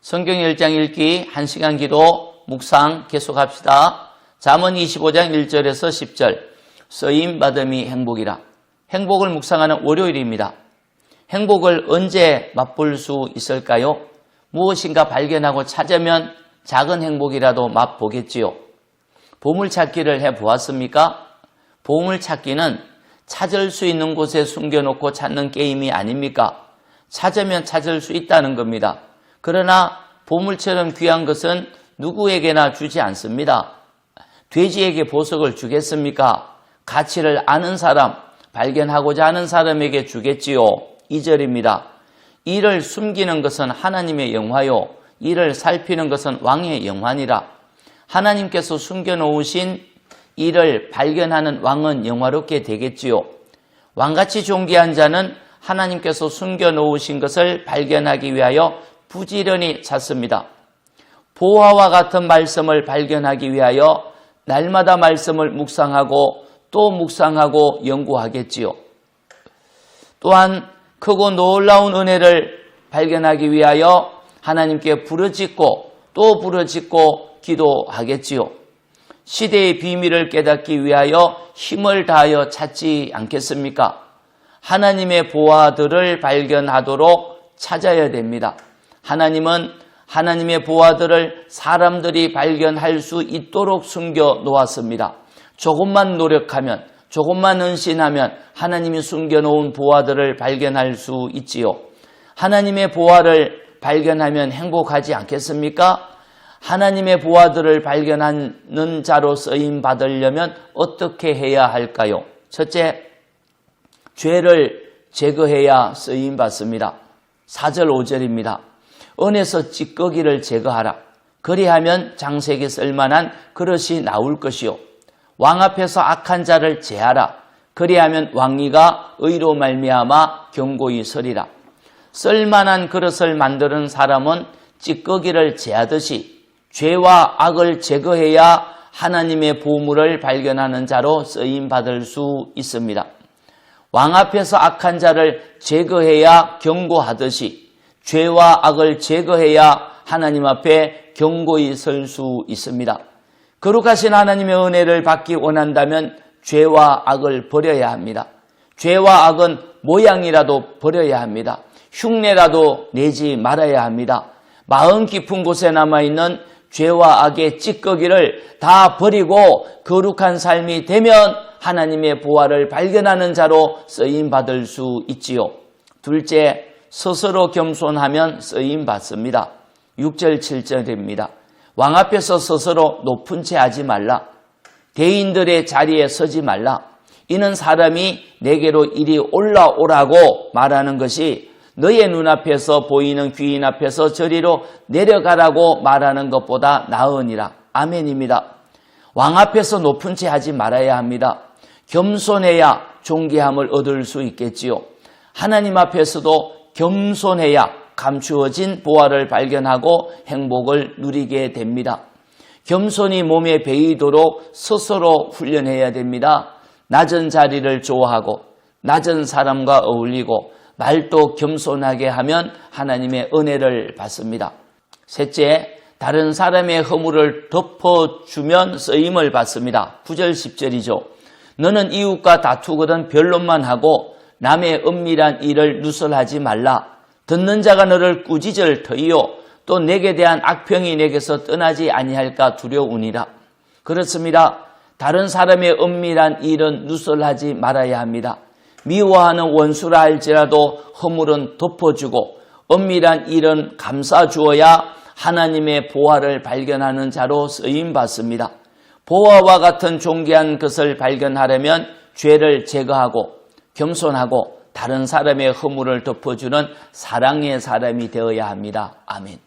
성경 1장 읽기 1시간 기도 묵상 계속합시다. 잠언 25장 1절에서 10절 쓰임받음이 행복이라. 행복을 묵상하는 월요일입니다. 행복을 언제 맛볼 수 있을까요? 무엇인가 발견하고 찾으면 작은 행복이라도 맛보겠지요. 보물찾기를 해보았습니까? 보물찾기는 찾을 수 있는 곳에 숨겨놓고 찾는 게임이 아닙니까? 찾으면 찾을 수 있다는 겁니다. 그러나 보물처럼 귀한 것은 누구에게나 주지 않습니다. 돼지에게 보석을 주겠습니까? 가치를 아는 사람, 발견하고자 하는 사람에게 주겠지요. 2절입니다. 이를 숨기는 것은 하나님의 영화요, 이를 살피는 것은 왕의 영화니라. 하나님께서 숨겨놓으신 이를 발견하는 왕은 영화롭게 되겠지요. 왕같이 존귀한 자는 하나님께서 숨겨놓으신 것을 발견하기 위하여 부지런히 찾습니다. 보화와 같은 말씀을 발견하기 위하여 날마다 말씀을 묵상하고 또 묵상하고 연구하겠지요. 또한 크고 놀라운 은혜를 발견하기 위하여 하나님께 부르짖고 또 부르짖고 기도하겠지요. 시대의 비밀을 깨닫기 위하여 힘을 다하여 찾지 않겠습니까? 하나님의 보화들을 발견하도록 찾아야 됩니다. 하나님은 하나님의 보화들을 사람들이 발견할 수 있도록 숨겨 놓았습니다. 조금만 노력하면, 조금만 헌신하면 하나님이 숨겨놓은 보화들을 발견할 수 있지요. 하나님의 보화를 발견하면 행복하지 않겠습니까? 하나님의 보화들을 발견하는 자로 쓰임 받으려면 어떻게 해야 할까요? 첫째, 죄를 제거해야 쓰임 받습니다. 4절 5절입니다. 은에서 찌꺼기를 제거하라. 그리하면 장색에 쓸만한 그릇이 나올 것이요. 왕 앞에서 악한 자를 제하라. 그리하면 왕위가 의로 말미암아 견고히 서리라. 쓸만한 그릇을 만드는 사람은 찌꺼기를 제하듯이 죄와 악을 제거해야 하나님의 보물을 발견하는 자로 쓰임받을 수 있습니다. 왕 앞에서 악한 자를 제거해야 견고하듯이 죄와 악을 제거해야 하나님 앞에 견고히 설 수 있습니다. 거룩하신 하나님의 은혜를 받기 원한다면 죄와 악을 버려야 합니다. 죄와 악은 모양이라도 버려야 합니다. 흉내라도 내지 말아야 합니다. 마음 깊은 곳에 남아있는 죄와 악의 찌꺼기를 다 버리고 거룩한 삶이 되면 하나님의 보화를 발견하는 자로 쓰임받을 수 있지요. 둘째, 스스로 겸손하면 쓰임받습니다. 6절 7절입니다. 왕 앞에서 스스로 높은 채 하지 말라. 대인들의 자리에 서지 말라. 이는 사람이 내게로 이리 올라오라고 말하는 것이 너의 눈앞에서 보이는 귀인 앞에서 저리로 내려가라고 말하는 것보다 나으니라. 아멘입니다. 왕 앞에서 높은 채 하지 말아야 합니다. 겸손해야 존귀함을 얻을 수 있겠지요. 하나님 앞에서도 겸손해야 감추어진 보화를 발견하고 행복을 누리게 됩니다. 겸손히 몸에 배이도록 스스로 훈련해야 됩니다. 낮은 자리를 좋아하고 낮은 사람과 어울리고 말도 겸손하게 하면 하나님의 은혜를 받습니다. 셋째, 다른 사람의 허물을 덮어주면 쓰임을 받습니다. 9절 10절이죠. 너는 이웃과 다투거든 변론만 하고 남의 은밀한 일을 누설하지 말라. 듣는 자가 너를 꾸짖을 터이요 또 내게 대한 악평이 내게서 떠나지 아니할까 두려우니라. 그렇습니다. 다른 사람의 은밀한 일은 누설하지 말아야 합니다. 미워하는 원수라 할지라도 허물은 덮어주고 은밀한 일은 감싸주어야 하나님의 보화를 발견하는 자로 쓰임받습니다. 보화와 같은 존귀한 것을 발견하려면 죄를 제거하고 겸손하고 다른 사람의 허물을 덮어주는 사랑의 사람이 되어야 합니다. 아멘.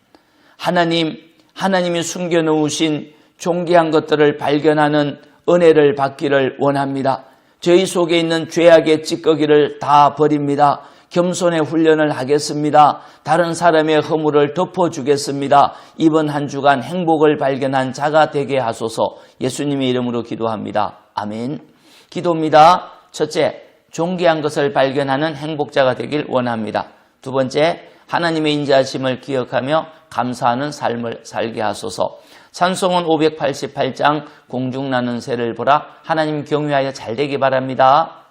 하나님이 숨겨놓으신 존귀한 것들을 발견하는 은혜를 받기를 원합니다. 저희 속에 있는 죄악의 찌꺼기를 다 버립니다. 겸손의 훈련을 하겠습니다. 다른 사람의 허물을 덮어주겠습니다. 이번 한 주간 행복을 발견한 자가 되게 하소서. 예수님의 이름으로 기도합니다. 아멘. 기도입니다. 첫째, 존귀한 것을 발견하는 행복자가 되길 원합니다. 두 번째, 하나님의 인자하심을 기억하며 감사하는 삶을 살게 하소서. 찬송은 588장 공중나는 새를 보라. 하나님 경외하여 잘되기 바랍니다.